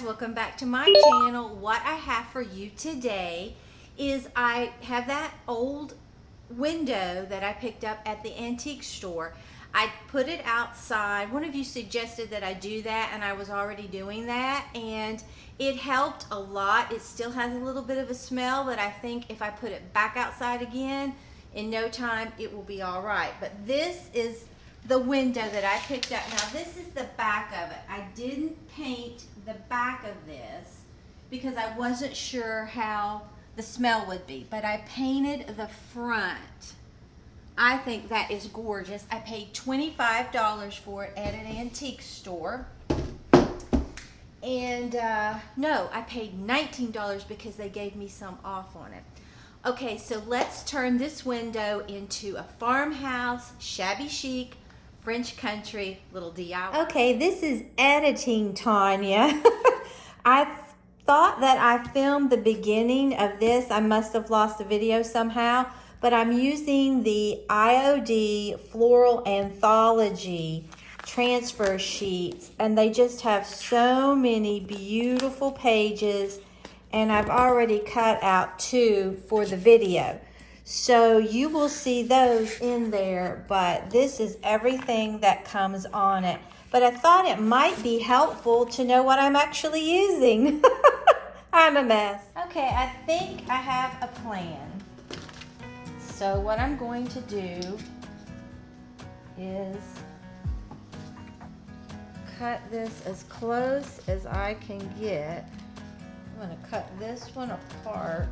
welcome back to my channel. What I have for you today is I have that old window that I picked up at the antique store. I put it outside. One of you suggested that I do that, and I was already doing that, and it helped a lot. It still has a little bit of a smell, but I think if I put it back outside again, in no time it will be all right. But this is the window that I picked up. Now this is the back of it. I didn't paint the back of this because I wasn't sure how the smell would be, but I painted the front. I think that is gorgeous. I paid $25 for it at an antique store. And no, I paid $19 because they gave me some off on it. Okay, so let's turn this window into a farmhouse, shabby chic, French country, little DIY. Okay, this is editing, Tanya. I thought that I filmed the beginning of this. I must have lost the video somehow, but I'm using the IOD Floral Anthology transfer sheets, and they just have so many beautiful pages, and I've already cut out 2 for the video. So you will see those in there, but this is everything that comes on it. But I thought it might be helpful to know what I'm actually using. I'm a mess. Okay, I think I have a plan. So what I'm going to do is cut this as close as I can get. I'm going to cut this one apart.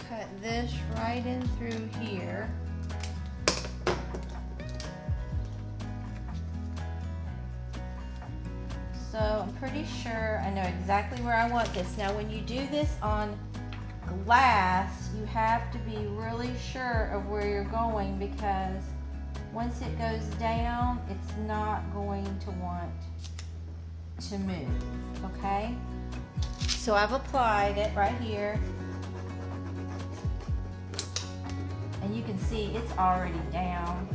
Cut this right in through here. So I'm pretty sure I know exactly where I want this. Now when you do this on glass, you have to be really sure of where you're going, because once it goes down, it's not going to want to move, okay? So I've applied it right here. And you can see it's already down.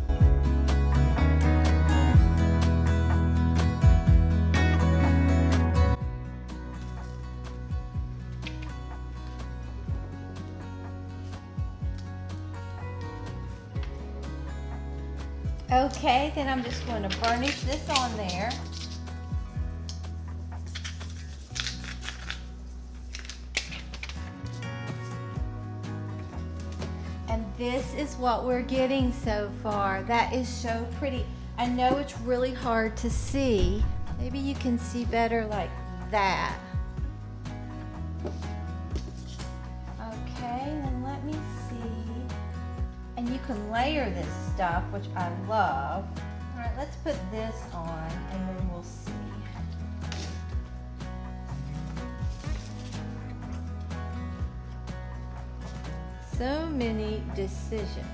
Okay, then I'm just going to burnish this on there. And this is what we're getting so far. That is so pretty. I know it's really hard to see. Maybe you can see better like that. Okay, then let me see. And you can layer this stuff, which I love. All right, let's put this on and then we'll see. So many decisions.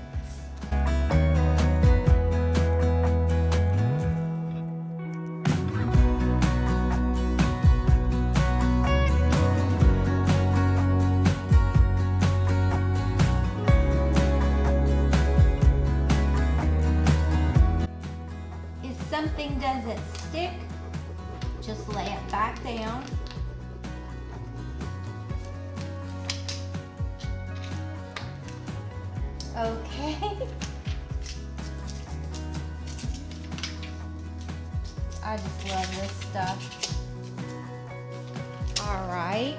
If something doesn't stick, just lay it back down. Okay. I just love this stuff. All right.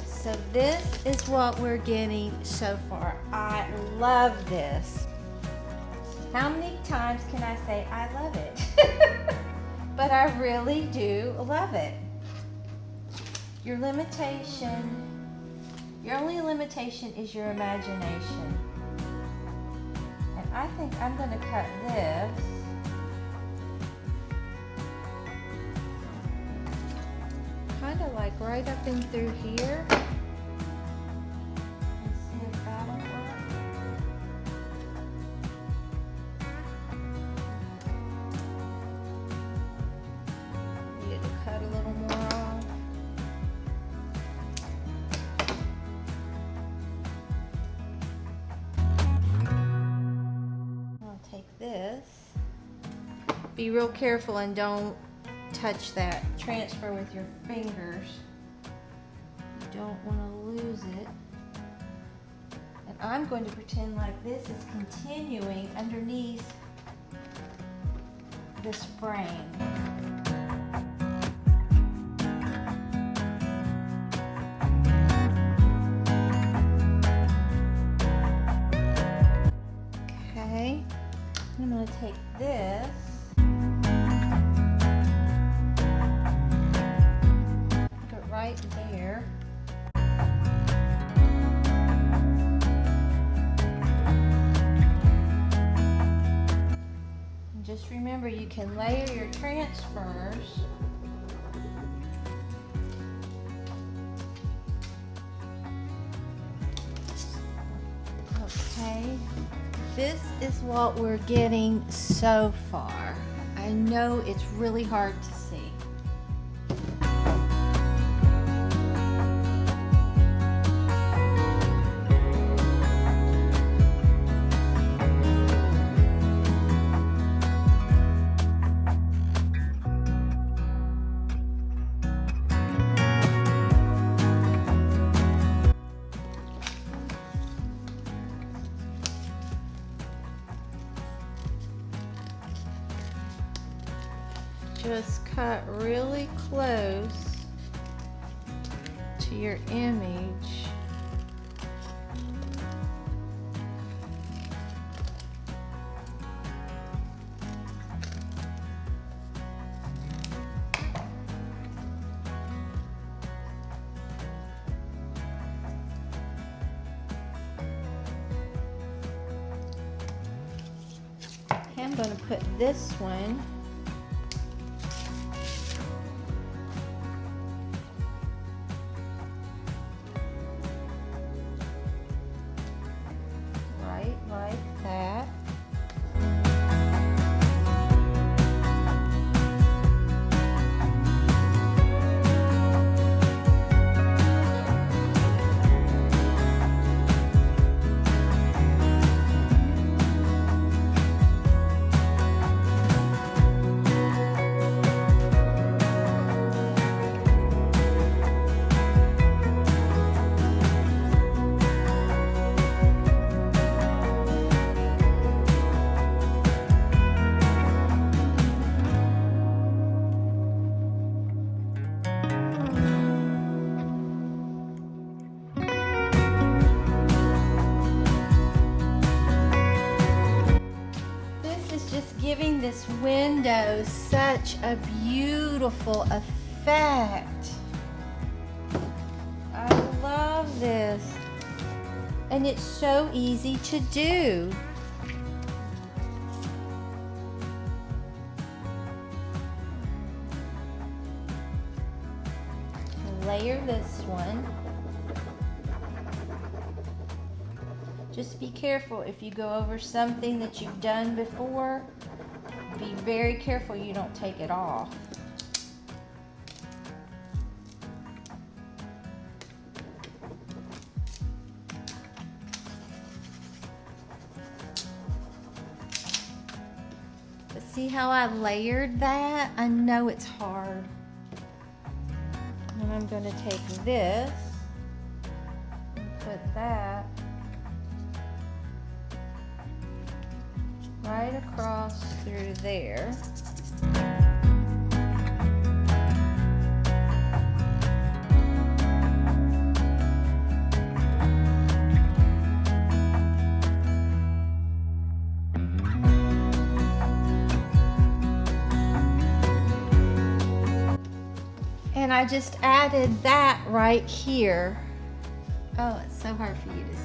So this is what we're getting so far. I love this. How many times can I say I love it? But I really do love it. Your only limitation is your imagination. And I think I'm going to cut this kind of like right up in through here. Let's see if that'll work. Needed to cut a little more off. Be real careful and don't touch that transfer with your fingers. You don't want to lose it. And I'm going to pretend like this is continuing underneath this frame. Okay, I'm going to take this. Put it right there. And just remember, you can layer your transfers. Okay, this is what we're getting so far. I know it's really hard to see. Just cut really close to your image. Okay, I'm going to put this one like that. Giving this window such a beautiful effect. I love this. And it's so easy to do. Layer this one. Just be careful if you go over something that you've done before. Be very careful you don't take it off. But see how I layered that? I know it's hard. And I'm going to take this and put that right across through there. And I just added that right here. Oh, it's so hard for you to see.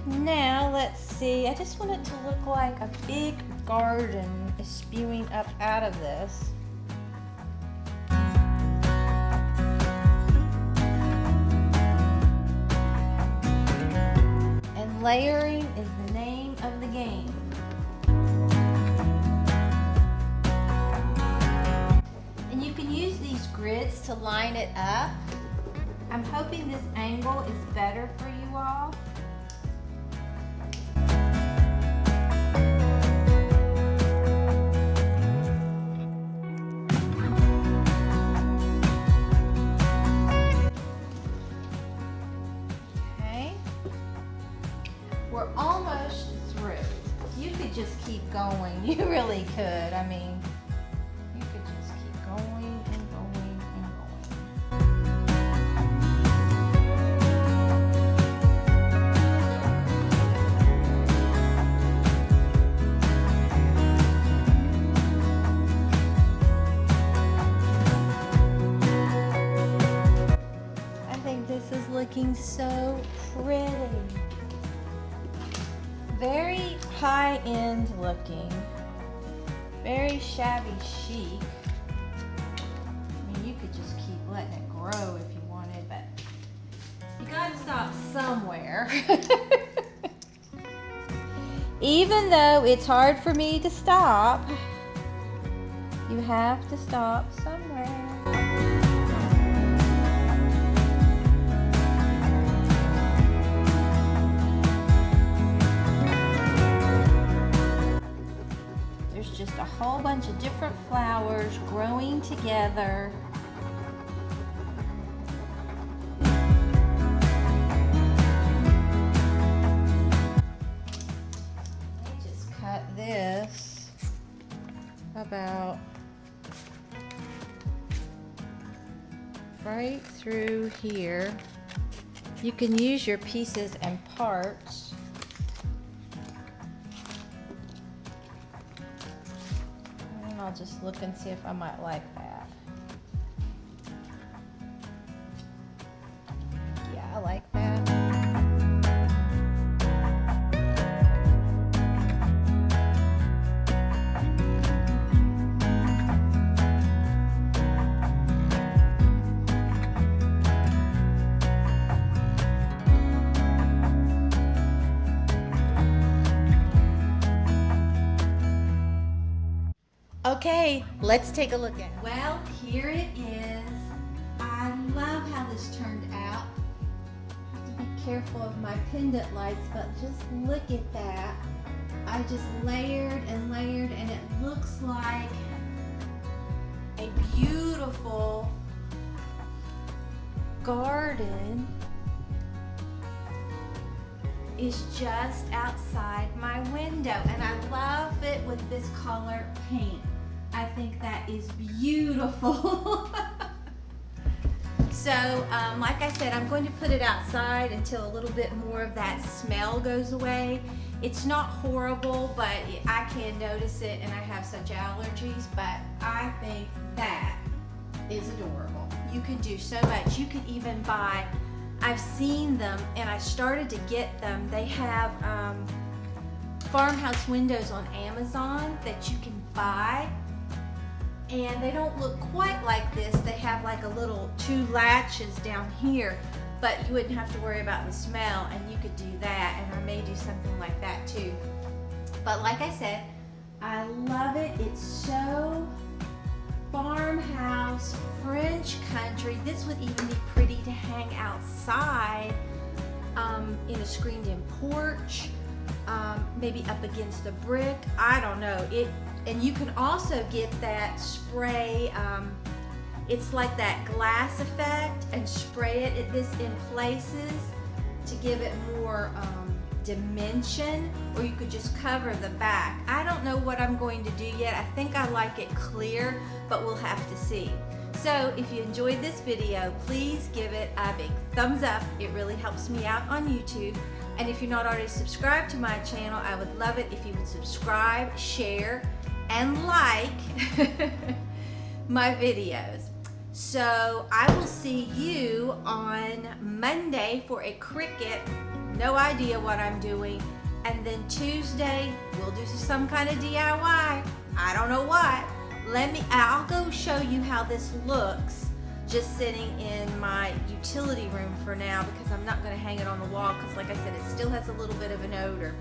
Now let's see, I just want it to look like a big garden is spewing up out of this. layering is the name of the game. And you can use these grids to line it up. I'm hoping this angle is better for you all. We're almost through. You could just keep going. You really could. I mean, you could just keep going and going and going. I think this is looking so pretty. Very high-end looking, very shabby chic. I mean, you could just keep letting it grow if you wanted, but you gotta stop somewhere. Even though it's hard for me to stop, you have to stop somewhere. Just a whole bunch of different flowers growing together. Let me just cut this about right through here. You can use your pieces and parts. I'll just look and see if I might like that. Yeah, I like that. Okay, let's take a look at it. Well, here it is. I love how this turned out. I have to be careful of my pendant lights, but just look at that. I just layered and layered, and it looks like a beautiful garden is just outside my window, and I love it with this color paint. I think that is beautiful. So, like I said, I'm going to put it outside until a little bit more of that smell goes away. It's not horrible, but I can notice it, and I have such allergies, but I think that is adorable. You can do so much. You could even buy, I've seen them, and I started to get them. They have farmhouse windows on Amazon that you can buy, and they don't look quite like this. They have like a little 2 latches down here, but you wouldn't have to worry about the smell, and you could do that, and I may do something like that too. But like I said, I love it. It's so farmhouse, French country. This would even be pretty to hang outside in a screened-in porch, maybe up against the brick. I don't know. And you can also get that spray. It's like that glass effect, and spray it in places to give it more dimension, or you could just cover the back. I don't know what I'm going to do yet. I think I like it clear, but we'll have to see. So if you enjoyed this video, please give it a big thumbs up. It really helps me out on YouTube. And if you're not already subscribed to my channel, I would love it if you would subscribe, share, and like my videos. So I will see you on Monday for a Cricut. No idea what I'm doing. And then Tuesday, we'll do some kind of DIY. I don't know what. I'll go show you how this looks just sitting in my utility room for now because I'm not going to hang it on the wall because, like I said, it still has a little bit of an odor.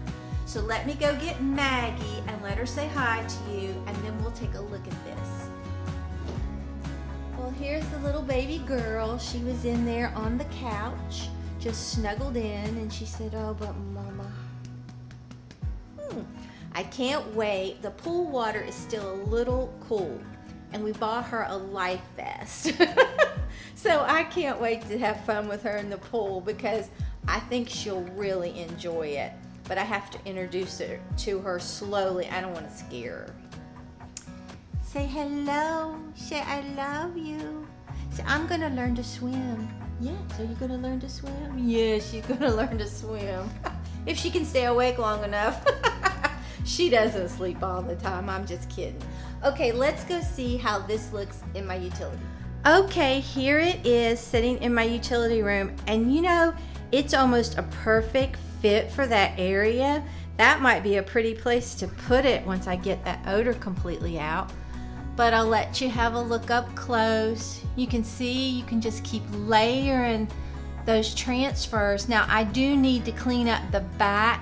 So let me go get Maggie and let her say hi to you, and then we'll take a look at this. Well, here's the little baby girl. She was in there on the couch, just snuggled in, and she said, "Oh, but Mama, I can't wait." The pool water is still a little cool, and we bought her a life vest. So I can't wait to have fun with her in the pool because I think she'll really enjoy it. But I have to introduce her to her slowly. I don't want to scare her. Say hello. Say I love you. Say I'm going to learn to swim. Yes, are you going to learn to swim? Yes, she's going to learn to swim. If she can stay awake long enough. She doesn't sleep all the time. I'm just kidding. Okay, let's go see how this looks in my utility. Okay, here it is sitting in my utility room. And you know, it's almost a perfect fit for that area. That might be a pretty place to put it once I get that odor completely out. But I'll let you have a look up close. You can see, you can just keep layering those transfers. Now I do need to clean up the back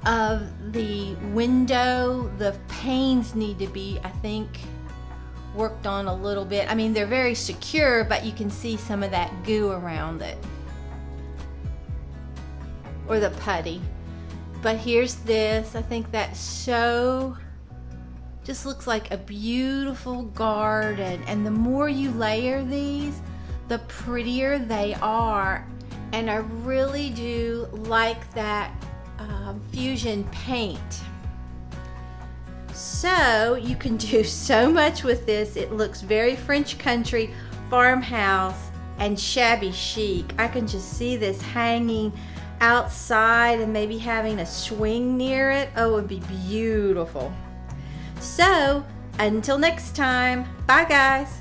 of the window. The panes need to be, I think, worked on a little bit. I mean, they're very secure, but you can see some of that goo around it. Or the putty. But here's this. I think that's so, just looks like a beautiful garden. And the more you layer these, the prettier they are. And I really do like that fusion paint. So you can do so much with this. It looks very French country, farmhouse, and shabby chic. I can just see this hanging outside and maybe having a swing near it. Oh, it would be beautiful. So until next time, bye guys.